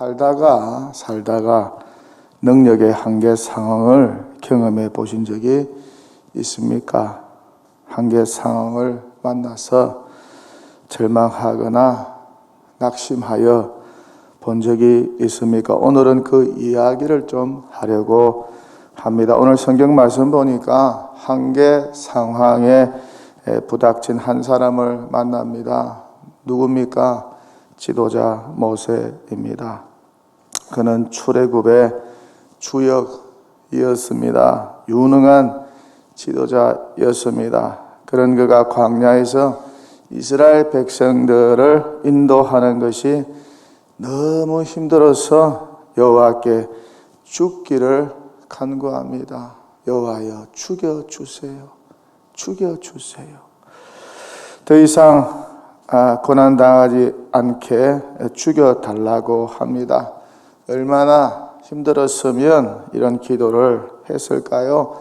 살다가 능력의 한계 상황을 경험해 보신 적이 있습니까? 한계 상황을 만나서 절망하거나 낙심하여 본 적이 있습니까? 오늘은 그 이야기를 좀 하려고 합니다. 오늘 성경 말씀 보니까 한계 상황에 부닥친 한 사람을 만납니다. 누굽니까? 지도자 모세입니다. 그는 출애굽의 주역이었습니다. 유능한 지도자였습니다. 그런 그가 광야에서 이스라엘 백성들을 인도하는 것이 너무 힘들어서 여호와께 죽기를 간구합니다. 여호와여, 죽여주세요. 죽여주세요. 더 이상 고난당하지 않게 죽여달라고 합니다. 얼마나 힘들었으면 이런 기도를 했을까요?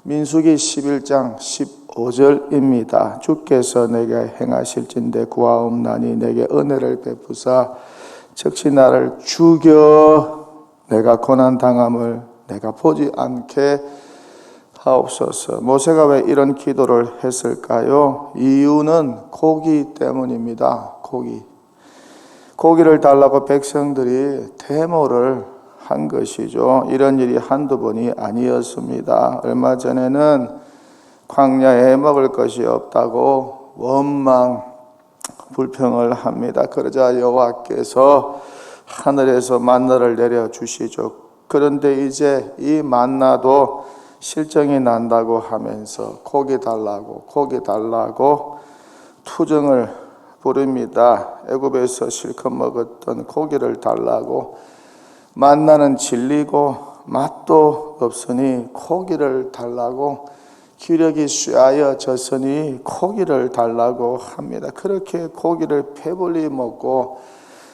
민수기 11장 15절입니다. 주께서 내게 행하실진대 구하옵나니 내게 은혜를 베푸사 즉시 나를 죽여 내가 고난당함을 내가 보지 않게 하옵소서. 모세가 왜 이런 기도를 했을까요? 이유는 고기 때문입니다. 고기를 달라고 백성들이 데모를 한 것이죠. 이런 일이 한두 번이 아니었습니다. 얼마 전에는 광야에 먹을 것이 없다고 원망 불평을 합니다. 그러자 여호와께서 하늘에서 만나를 내려주시죠. 그런데 이제 이 만나도 실정이 난다고 하면서 고기 달라고 투정을 부릅니다. 애굽에서 실컷 먹었던 고기를 달라고, 만나는 질리고 맛도 없으니 고기를 달라고, 기력이 쇠하여졌으니 고기를 달라고 합니다. 그렇게 고기를 배불리 먹고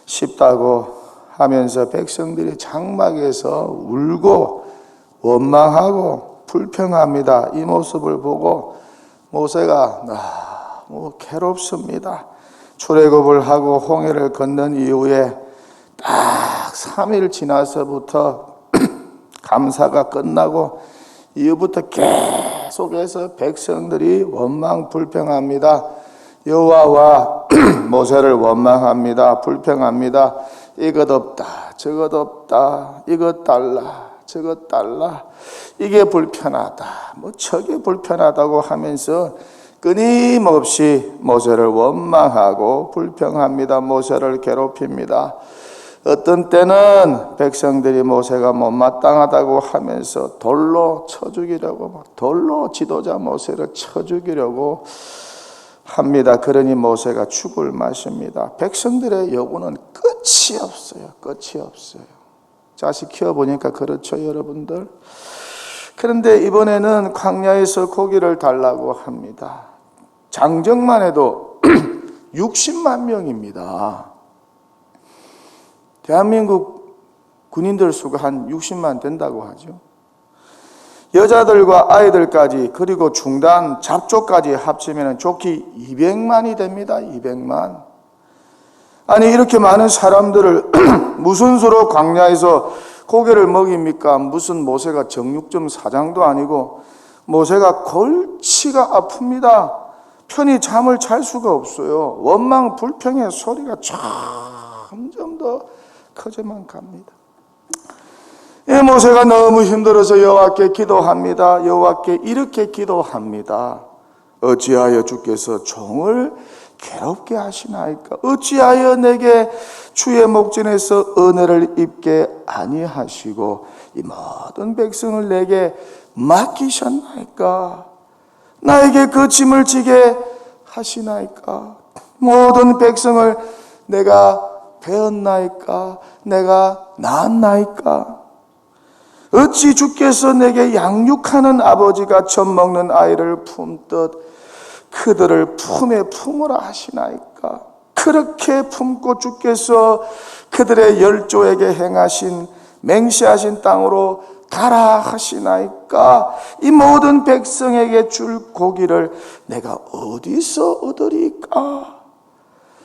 싶다고 하면서 백성들이 장막에서 울고 원망하고 불평합니다. 이 모습을 보고 모세가 너무 괴롭습니다. 출애굽을 하고 홍해를 건넌 이후에 딱 3일 지나서부터 감사가 끝나고 이후부터 계속해서 백성들이 원망 불평합니다. 여호와와 모세를 원망합니다. 불평합니다. 이것 없다, 저것 없다, 이것 달라, 저것 달라, 이게 불편하다, 저게 불편하다고 하면서 끊임없이 모세를 원망하고 불평합니다. 모세를 괴롭힙니다. 어떤 때는 백성들이 모세가 못마땅하다고 하면서 돌로 쳐 죽이려고, 돌로 지도자 모세를 쳐 죽이려고 합니다. 그러니 모세가 죽을 맛입니다. 백성들의 요구는 끝이 없어요. 자식 키워보니까 그렇죠, 여러분들. 그런데 이번에는 광야에서 고기를 달라고 합니다. 장정만 해도 60만 명입니다. 대한민국 군인들 수가 한 60만 된다고 하죠. 여자들과 아이들까지, 그리고 중단 잡초까지 합치면 좋기 200만이 됩니다. 200만. 아니, 이렇게 많은 사람들을 무슨 수로 광야에서 고기를 먹입니까? 무슨 모세가 정육점 사장도 아니고 모세가 골치가 아픕니다. 편히 잠을 잘 수가 없어요. 원망 불평의 소리가 점점 더 커져만 갑니다. 모세가 너무 힘들어서 여호와께 기도합니다. 여호와께 이렇게 기도합니다. 어찌하여 주께서 종을 괴롭게 하시나이까? 어찌하여 내게 주의 목전에서 은혜를 입게 아니하시고 이 모든 백성을 내게 맡기셨나이까? 나에게 그 짐을 지게 하시나이까? 모든 백성을 내가 배웠나이까? 내가 낳았나이까? 어찌 주께서 내게 양육하는 아버지가 젖 먹는 아이를 품듯 그들을 품에 품으라 하시나이까? 그렇게 품고 주께서 그들의 열조에게 행하신 맹세하신 땅으로 가라 하시나이까? 이 모든 백성에게 줄 고기를 내가 어디서 얻으리까?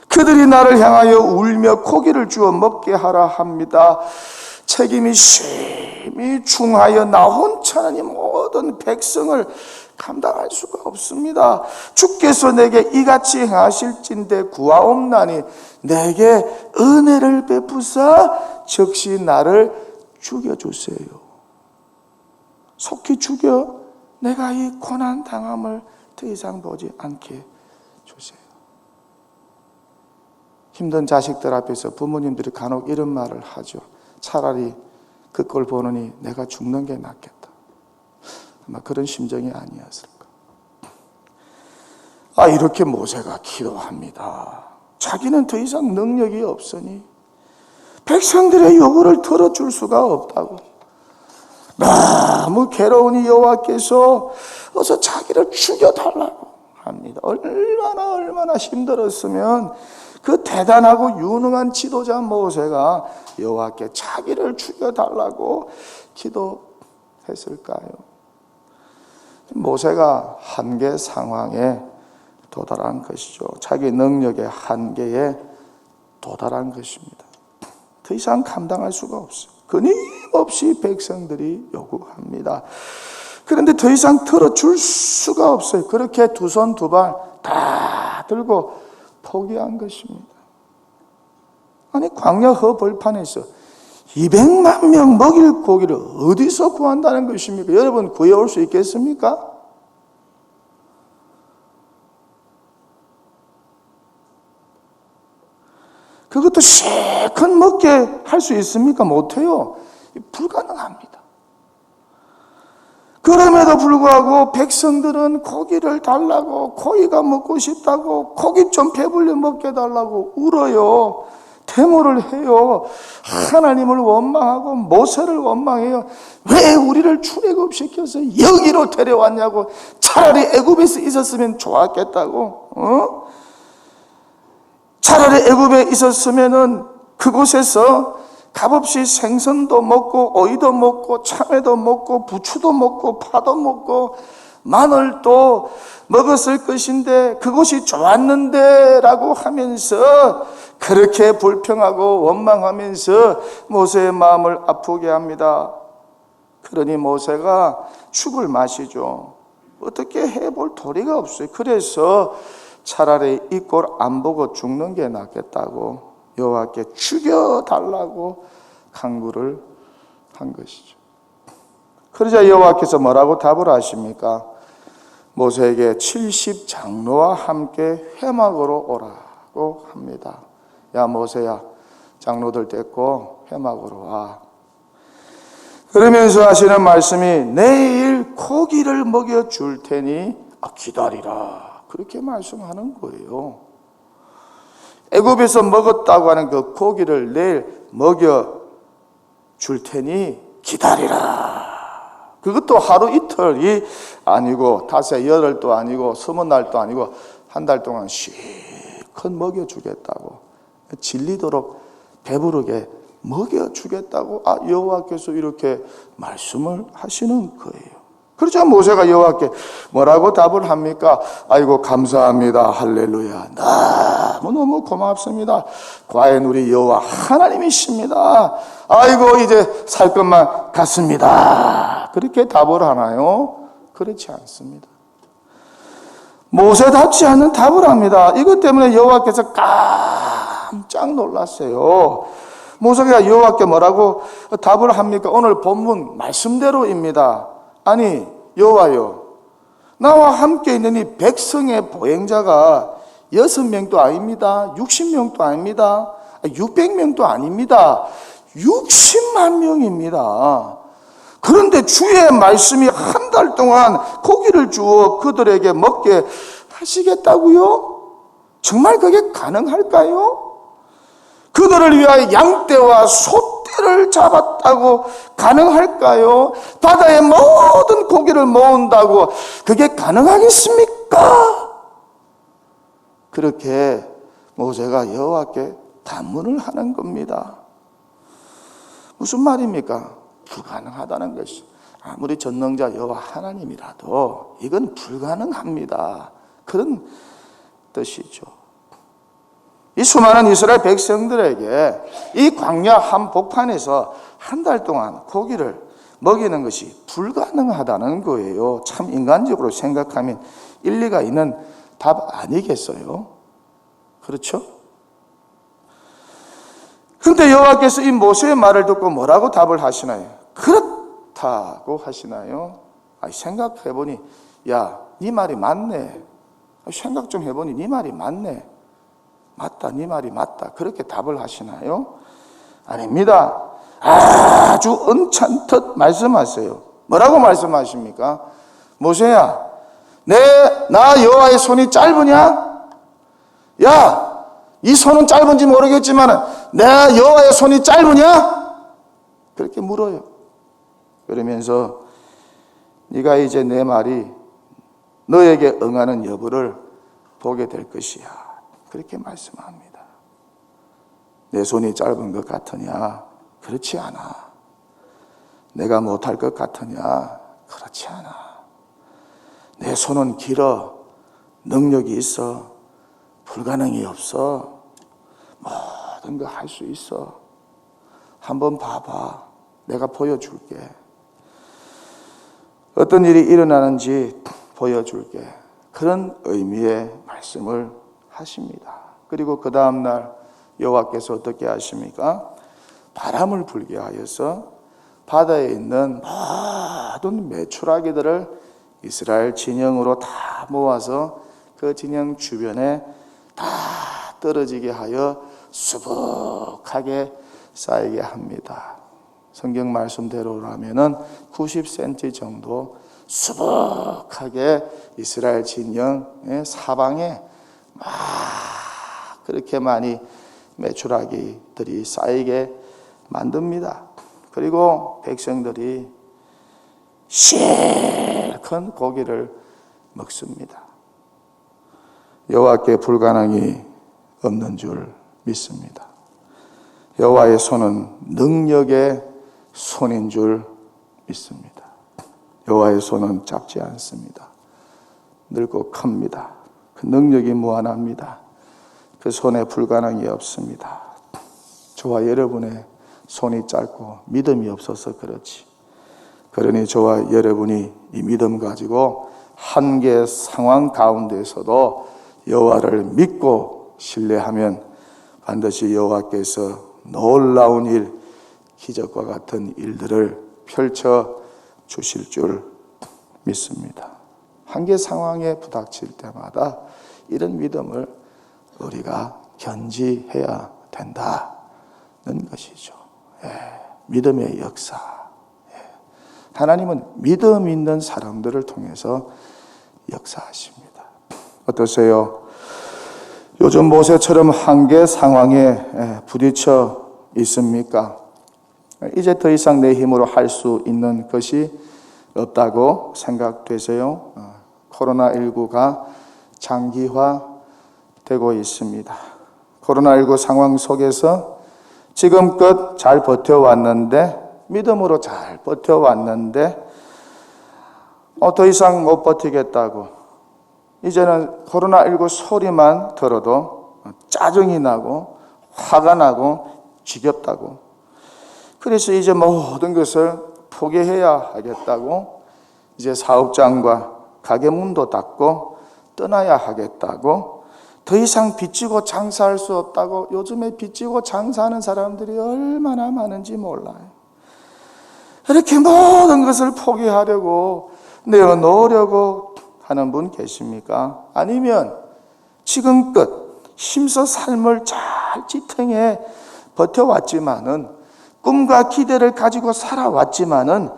그들이 나를 향하여 울며 고기를 주어 먹게 하라 합니다. 책임이 심히 중하여 나 혼자는 이 모든 백성을 감당할 수가 없습니다. 주께서 내게 이같이 행하실진대 구하옵나니 내게 은혜를 베푸사 즉시 나를 죽여주세요. 속히 죽여 내가 이 고난 당함을 더 이상 보지 않게 주세요. 힘든 자식들 앞에서 부모님들이 간혹 이런 말을 하죠. 차라리 그 꼴 보느니 내가 죽는 게 낫겠다. 아마 그런 심정이 아니었을까. 이렇게 모세가 기도합니다. 자기는 더 이상 능력이 없으니 백성들의 요구를 들어줄 수가 없다고. 너무 괴로우니 여호와께서 어서 자기를 죽여달라고 합니다. 얼마나 힘들었으면 그 대단하고 유능한 지도자 모세가 여호와께 자기를 죽여달라고 기도했을까요? 모세가 한계 상황에 도달한 것이죠. 자기 능력의 한계에 도달한 것입니다. 더 이상 감당할 수가 없어요. 끊임없이 백성들이 요구합니다. 그런데 더 이상 들어줄 수가 없어요. 그렇게 두 손 두 발 다 들고 포기한 것입니다. 아니 광야 허벌판에서 200만 명 먹일 고기를 어디서 구한다는 것입니까? 여러분 구해올 수 있겠습니까? 그것도 실컷 먹게 할 수 있습니까? 못해요. 불가능합니다. 그럼에도 불구하고 백성들은 고기를 달라고, 고기가 먹고 싶다고, 고기 좀 배불려 먹게 달라고 울어요. 데모를 해요. 하나님을 원망하고 모세를 원망해요. 왜 우리를 출애굽시켜서 여기로 데려왔냐고. 차라리 애굽에서 있었으면 좋았겠다고. 차라리 애굽에 있었으면은 그곳에서 값없이 생선도 먹고 오이도 먹고 참외도 먹고 부추도 먹고 파도 먹고 마늘도 먹었을 것인데 그곳이 좋았는데 라고 하면서 그렇게 불평하고 원망하면서 모세의 마음을 아프게 합니다. 그러니 모세가 죽을 맛이죠. 어떻게 해볼 도리가 없어요. 그래서 차라리 이 꼴 안 보고 죽는 게 낫겠다고 여호와께 죽여달라고 간구를 한 것이죠. 그러자 여호와께서 뭐라고 답을 하십니까? 모세에게 70장로와 함께 회막으로 오라고 합니다. 야 모세야, 장로들 데리고 회막으로 와. 그러면서 하시는 말씀이 내일 고기를 먹여줄 테니 기다리라. 그렇게 말씀하는 거예요. 애굽에서 먹었다고 하는 그 고기를 내일 먹여줄 테니 기다리라. 그것도 하루 이틀이 아니고 닷새 열흘도 아니고 20날도 아니고 한 달 동안 실컷 먹여주겠다고, 질리도록 배부르게 먹여주겠다고 여호와께서 이렇게 말씀을 하시는 거예요. 그렇죠. 모세가 여호와께 뭐라고 답을 합니까? 아이고 감사합니다. 할렐루야. 너무너무 고맙습니다. 과연 우리 여호와 하나님이십니다. 아이고 이제 살 것만 같습니다. 그렇게 답을 하나요? 그렇지 않습니다. 모세답지 않은 답을 합니다. 이것 때문에 여호와께서 깜짝 놀랐어요. 모세가 여호와께 뭐라고 답을 합니까? 오늘 본문 말씀대로입니다. 아니 여호와여, 나와 함께 있는 이 백성의 보행자가 6명도 아닙니다. 60명도 아닙니다. 600명도 아닙니다. 60만 명입니다. 그런데 주의 말씀이 한 달 동안 고기를 주어 그들에게 먹게 하시겠다고요? 정말 그게 가능할까요? 그들을 위하여 양떼와 소떼를 잡았다고 가능할까요? 바다의 모든 고기를 모은다고 그게 가능하겠습니까? 그렇게 모세가 여호와께 단문을 하는 겁니다. 무슨 말입니까? 불가능하다는 것이. 아무리 전능자 여호와 하나님이라도 이건 불가능합니다. 그런 뜻이죠. 이 수많은 이스라엘 백성들에게 이 광야 한복판에서 한 달 동안 고기를 먹이는 것이 불가능하다는 거예요. 참 인간적으로 생각하면 일리가 있는 답 아니겠어요? 그렇죠? 근데 여호와께서 이 모세의 말을 듣고 뭐라고 답을 하시나요? 그렇다고 하시나요? 생각해보니 야, 네 말이 맞네. 생각 좀 해보니 네 말이 맞네. 맞다, 네 말이 맞다. 그렇게 답을 하시나요? 아닙니다. 아주 언짢듯 말씀하세요. 뭐라고 말씀하십니까? 모세야, 나 여호와의 손이 짧으냐? 야, 이 손은 짧은지 모르겠지만 내가 여호와의 손이 짧으냐? 그렇게 물어요. 그러면서 네가 이제 내 말이 너에게 응하는 여부를 보게 될 것이야. 그렇게 말씀합니다. 내 손이 짧은 것 같으냐? 그렇지 않아. 내가 못할 것 같으냐? 그렇지 않아. 내 손은 길어. 능력이 있어. 불가능이 없어. 모든 거 할 수 있어. 한번 봐봐. 내가 보여줄게. 어떤 일이 일어나는지 보여줄게. 그런 의미의 말씀을 하십니다. 그리고 그 다음날 여호와께서 어떻게 하십니까? 바람을 불게 하여서 바다에 있는 모든 메추라기들을 이스라엘 진영으로 다 모아서 그 진영 주변에 다 떨어지게 하여 수북하게 쌓이게 합니다. 성경 말씀대로라면은 90cm 정도 수북하게 이스라엘 진영의 사방에 막 그렇게 많이 메추라기들이 쌓이게 만듭니다. 그리고 백성들이 실컷 고기를 먹습니다. 여호와께 불가능이 없는 줄 믿습니다. 여호와의 손은 능력의 손인 줄 믿습니다. 여호와의 손은 작지 않습니다. 늙고 큽니다. 그 능력이 무한합니다. 그 손에 불가능이 없습니다. 저와 여러분의 손이 짧고 믿음이 없어서 그렇지. 그러니 저와 여러분이 이 믿음 가지고 한계 상황 가운데서도 여호와를 믿고 신뢰하면 반드시 여호와께서 놀라운 일, 기적과 같은 일들을 펼쳐 주실 줄 믿습니다. 한계 상황에 부닥칠 때마다 이런 믿음을 우리가 견지해야 된다는 것이죠. 믿음의 역사. 하나님은 믿음 있는 사람들을 통해서 역사하십니다. 어떠세요? 요즘 모세처럼 한계 상황에 부딪혀 있습니까? 이제 더 이상 내 힘으로 할 수 있는 것이 없다고 생각되세요? 코로나19가 장기화되고 있습니다. 코로나19 상황 속에서 지금껏 잘 버텨왔는데, 믿음으로 잘 버텨왔는데 더 이상 못 버티겠다고, 이제는 코로나19 소리만 들어도 짜증이 나고 화가 나고 지겹다고, 그래서 이제 모든 것을 포기해야 하겠다고, 이제 사업장과 가게 문도 닫고 떠나야 하겠다고, 더 이상 빚지고 장사할 수 없다고. 요즘에 빚지고 장사하는 사람들이 얼마나 많은지 몰라요. 이렇게 모든 것을 포기하려고 내어놓으려고 하는 분 계십니까? 아니면 지금껏 힘써 삶을 잘 지탱해 버텨왔지만은, 꿈과 기대를 가지고 살아왔지만은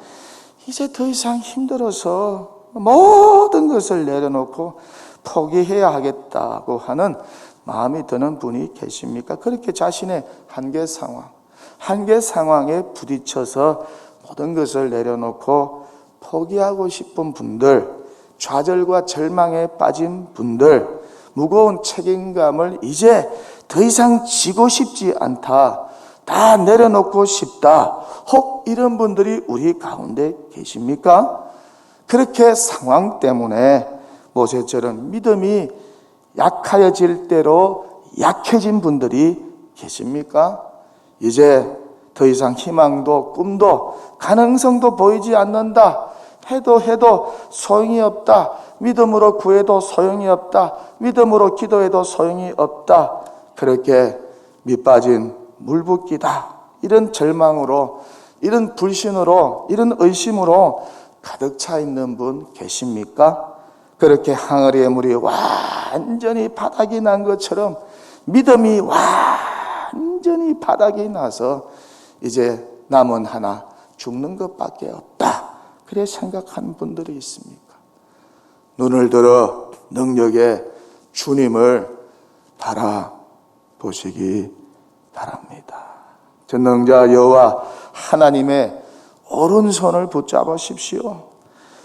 이제 더 이상 힘들어서 모든 것을 내려놓고 포기해야 하겠다고 하는 마음이 드는 분이 계십니까? 그렇게 자신의 한계 상황에 부딪혀서 모든 것을 내려놓고 포기하고 싶은 분들, 좌절과 절망에 빠진 분들, 무거운 책임감을 이제 더 이상 지고 싶지 않다, 다 내려놓고 싶다, 혹 이런 분들이 우리 가운데 계십니까? 그렇게 상황 때문에 모세처럼 믿음이 약하여질 대로 약해진 분들이 계십니까? 이제 더 이상 희망도 꿈도 가능성도 보이지 않는다. 해도 소용이 없다. 믿음으로 구해도 소용이 없다. 믿음으로 기도해도 소용이 없다. 그렇게 밑빠진 물붓기다. 이런 절망으로, 이런 불신으로, 이런 의심으로 가득 차 있는 분 계십니까? 그렇게 항아리의 물이 완전히 바닥이 난 것처럼 믿음이 완전히 바닥이 나서 이제 남은 하나 죽는 것밖에 없다. 그래 생각하는 분들이 있습니까? 눈을 들어 능력의 주님을 바라보시기 바랍니다. 전능자 여호와 하나님의 오른손을 붙잡으십시오.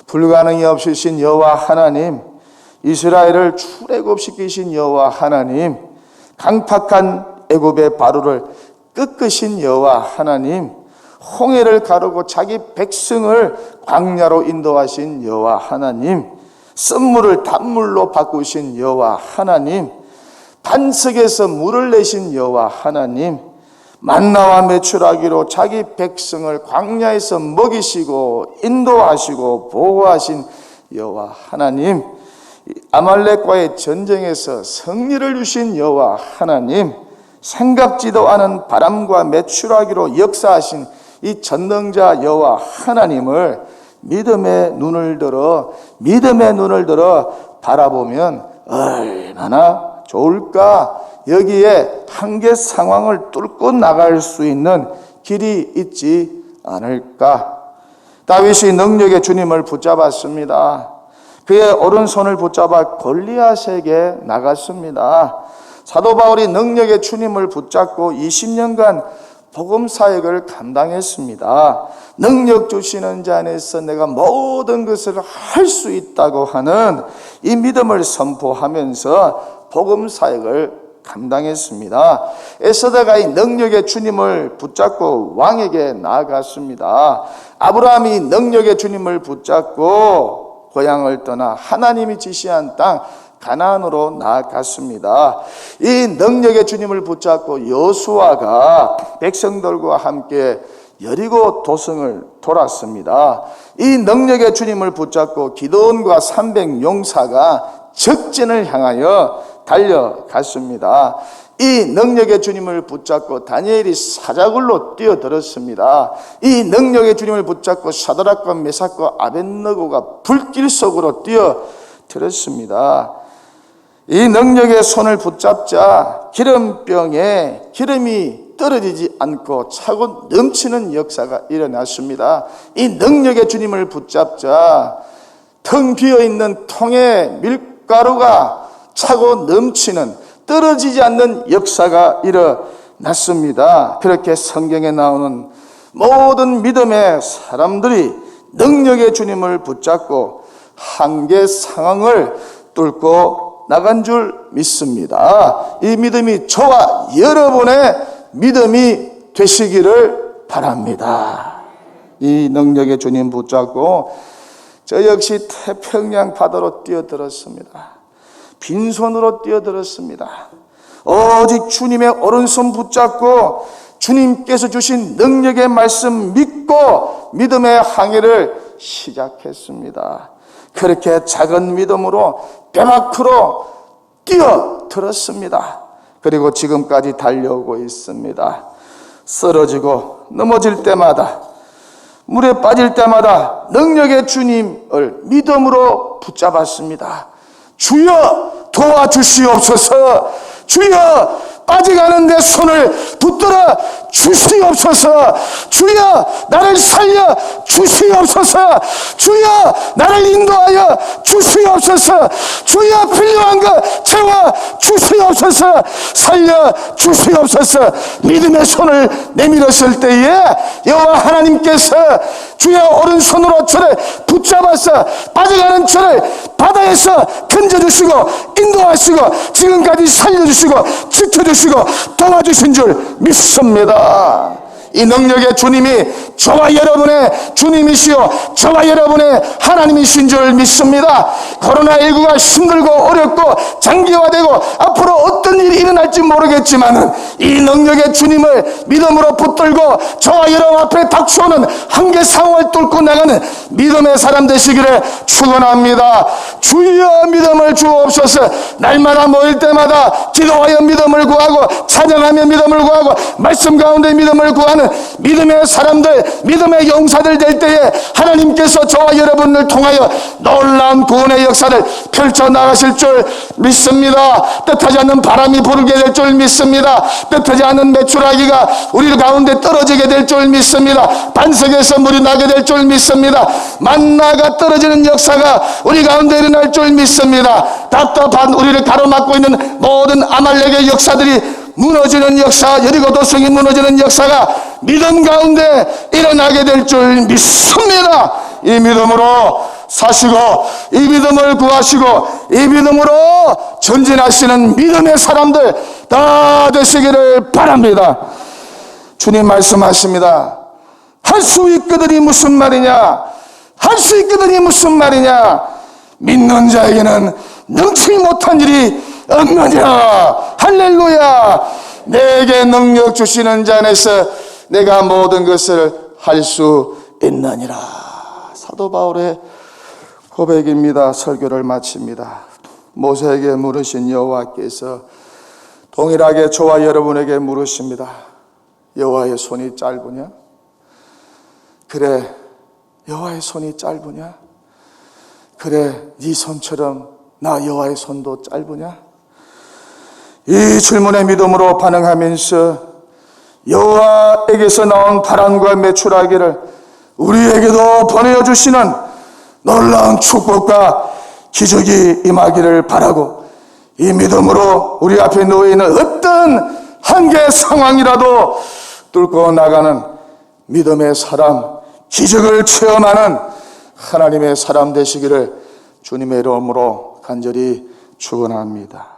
불가능이 없으신 여호와 하나님, 이스라엘을 출애굽시키신 여호와 하나님, 강팍한 애굽의 바로를 꺾으신 여호와 하나님, 홍해를 가르고 자기 백성을 광야로 인도하신 여호와 하나님, 쓴물을 단물로 바꾸신 여호와 하나님, 반석에서 물을 내신 여호와 하나님, 만나와 메추라기로 자기 백성을 광야에서 먹이시고 인도하시고 보호하신 여호와 하나님, 아말렉과의 전쟁에서 승리를 주신 여호와 하나님, 생각지도 않은 바람과 메추라기로 역사하신 이 전능자 여호와 하나님을 믿음의 눈을 들어 바라보면 얼마나 좋을까? 여기에 한계 상황을 뚫고 나갈 수 있는 길이 있지 않을까? 다윗이 능력의 주님을 붙잡았습니다. 그의 오른손을 붙잡아 골리앗에게 나갔습니다. 사도 바울이 능력의 주님을 붙잡고 20년간 복음 사역을 감당했습니다. 능력 주시는 자 안에서 내가 모든 것을 할 수 있다고 하는 이 믿음을 선포하면서 복음 사역을 감당했습니다. 에스더가 이 능력의 주님을 붙잡고 왕에게 나아갔습니다. 아브라함이 능력의 주님을 붙잡고 고향을 떠나 하나님이 지시한 땅 가나안으로 나아갔습니다. 이 능력의 주님을 붙잡고 여호수아가 백성들과 함께 여리고 도성을 돌았습니다. 이 능력의 주님을 붙잡고 기드온과 300용사가 적진을 향하여 달려갔습니다. 이 능력의 주님을 붙잡고 다니엘이 사자굴로 뛰어들었습니다. 이 능력의 주님을 붙잡고 사드락과 메삭과 아벳느고가 불길 속으로 뛰어들었습니다. 이 능력의 손을 붙잡자 기름병에 기름이 떨어지지 않고 차고 넘치는 역사가 일어났습니다. 이 능력의 주님을 붙잡자 텅 비어있는 통에 밀가루가 차고 넘치는 떨어지지 않는 역사가 일어났습니다. 그렇게 성경에 나오는 모든 믿음의 사람들이 능력의 주님을 붙잡고 한계 상황을 뚫고 나간 줄 믿습니다. 이 믿음이 저와 여러분의 믿음이 되시기를 바랍니다. 이 능력의 주님 붙잡고 저 역시 태평양 바다로 뛰어들었습니다. 빈손으로 뛰어들었습니다. 오직 주님의 오른손 붙잡고 주님께서 주신 능력의 말씀 믿고 믿음의 항해를 시작했습니다. 그렇게 작은 믿음으로 뼈 밖으로 뛰어들었습니다. 그리고 지금까지 달려오고 있습니다. 쓰러지고 넘어질 때마다 물에 빠질 때마다 능력의 주님을 믿음으로 붙잡았습니다. 주여 도와주시옵소서. 주여 빠져가는 내 손을 붙들어 주시옵소서. 주여 나를 살려 주시옵소서. 주여 나를 인도하여 주시옵소서. 주여 필요한 것 채워 주시옵소서. 살려 주시옵소서. 믿음의 손을 내밀었을 때에 여호와 하나님께서 주여 오른손으로 저를 붙잡아서 빠져가는 저를 바다에서 건져주시고 인도하시고 지금까지 살려주시고 지켜주시고 도와주신 줄 믿습니다. 이 능력의 주님이 저와 여러분의 주님이시요 저와 여러분의 하나님이신 줄 믿습니다. 코로나19가 힘들고 어렵고 장기화되고 앞으로 어떤 일이 일어날지 모르겠지만 이 능력의 주님을 믿음으로 붙들고 저와 여러분 앞에 닥쳐오는 한계 상황을 뚫고 나가는 믿음의 사람 되시기를 축원합니다. 주여 믿음을 주옵소서. 날마다 모일 때마다 기도하여 믿음을 구하고 찬양하며 믿음을 구하고 말씀 가운데 믿음을 구하는 믿음의 사람들, 믿음의 용사들 될 때에 하나님께서 저와 여러분을 통하여 놀라운 구원의 역사를 펼쳐나가실 줄 믿습니다. 뜻하지 않는 바람이 불게 될 줄 믿습니다. 뜻하지 않는 메추라기가 우리 가운데 떨어지게 될 줄 믿습니다. 반석에서 물이 나게 될 줄 믿습니다. 만나가 떨어지는 역사가 우리 가운데 일어날 줄 믿습니다. 답답한 우리를 가로막고 있는 모든 아말렉의 역사들이 무너지는 역사, 여리고 도성이 무너지는 역사가 믿음 가운데 일어나게 될 줄 믿습니다. 이 믿음으로 사시고 이 믿음을 구하시고 이 믿음으로 전진하시는 믿음의 사람들 다 되시기를 바랍니다. 주님 말씀하십니다. 할 수 있거든이 무슨 말이냐? 할 수 있거든이 무슨 말이냐? 믿는 자에게는 능치 못한 일이 없느니라. 할렐루야. 내게 능력 주시는 자 안에서 내가 모든 것을 할 수 있느니라. 사도 바울의 고백입니다. 설교를 마칩니다. 모세에게 물으신 여호와께서 동일하게 저와 여러분에게 물으십니다. 여호와의 손이 짧으냐? 그래, 여호와의 손이 짧으냐? 그래, 네 손처럼 나 여호와의 손도 짧으냐? 이 질문에 믿음으로 반응하면서 여호와에게서 나온 바람과 메추라기를 우리에게도 보내어 주시는 놀라운 축복과 기적이 임하기를 바라고 이 믿음으로 우리 앞에 놓여 있는 어떤 한계 상황이라도 뚫고 나가는 믿음의 사람, 기적을 체험하는 하나님의 사람 되시기를 주님의 이름으로 간절히 축원합니다.